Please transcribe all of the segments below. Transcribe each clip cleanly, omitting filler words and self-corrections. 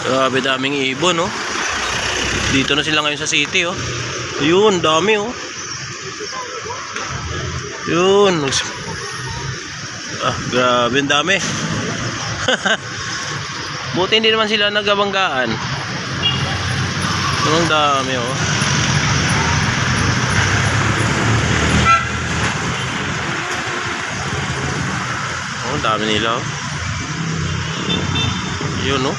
Grabe daming ibon, no? Dito na sila ngayon sa city, oh. Yun, dami, oh. Yun. Grabe, ang dami. Buti hindi naman sila nagabanggaan. Ang dami, oh. Ang dami nila, oh. Yun, oh.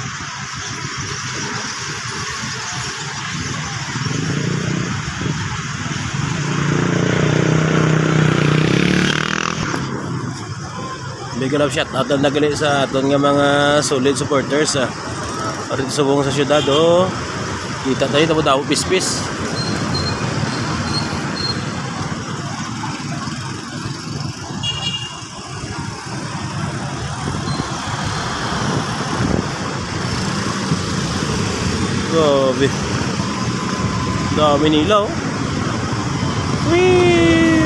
Big love shot out ang nagali sa aton nga mga solid supporters Arito sa buong sa syudad, oh. Kita tayo tamo daw pispis. Grabe. Dami nila, oh. Wee!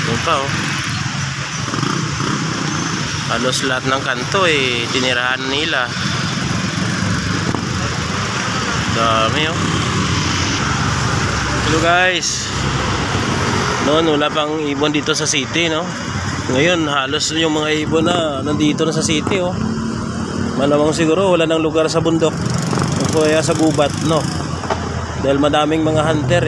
Doon pa, oh. Halos lahat ng kanto tinirahan nila. Dami, oh. Hello guys. Noon wala pang ibon dito sa city, no? Ngayon halos yung mga ibon na nandito na sa city, oh. Malamang siguro wala nang lugar sa bundok o kaya sa gubat, no? Dahil madaming mga hunter,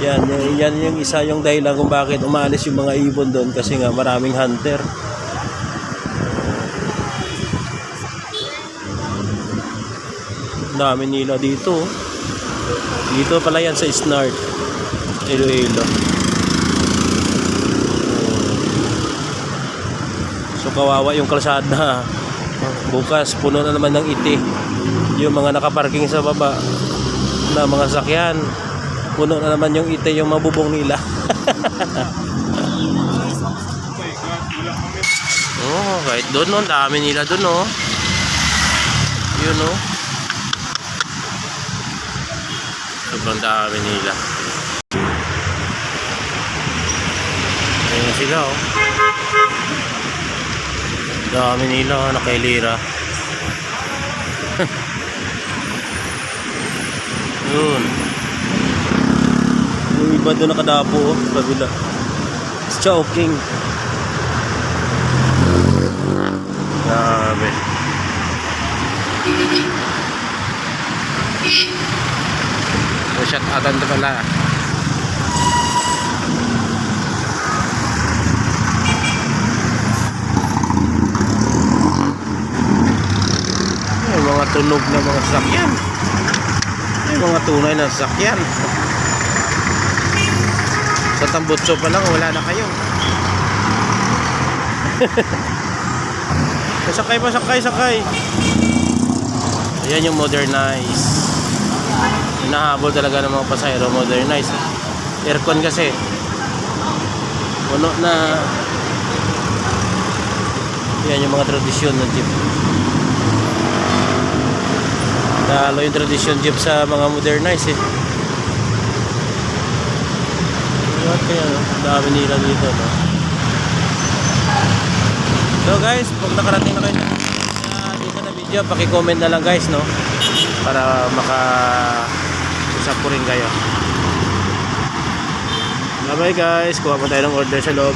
Yan yung isa yung dahilan kung bakit umalis yung mga ibon doon, kasi nga maraming hunter. Dami nila dito. Dito pala yan sa Snart, Iloilo. So kawawa yung kalsada. Bukas puno na naman ng iti. Yung mga nakaparking sa baba na mga sakyan, puno na naman yung ite, yung mabubong nila. Oh, kahit doon, no, dami nila doon, no. Yun, no. Sobrang dami nila. Ayun sila, oh. Dami nila, oh, nakailira. Yun. Yung iba doon nakadapo, oh, kabila. It's choking. Grabe. So shut outan to pala. Yung mga tunog na mga sasakyan. Yung mga tunay na sasakyan. Sa Tambutso pa lang wala na kayo. Sakay. Ayan yung modernize. Hinahabol talaga ng mga pasahero, modernize. Aircon kasi. Puno na. Ayan yung mga tradisyon ng jeep. Lalo yung tradisyon jeep sa mga modernize, Kaya, no? Dami nila dito, no? So guys, pag nakarating na kayo dito na video, paki-comment na lang guys, no? Para maka-usap ko rin kayo. Bye bye guys, kuha pa tayo ng order sa loob.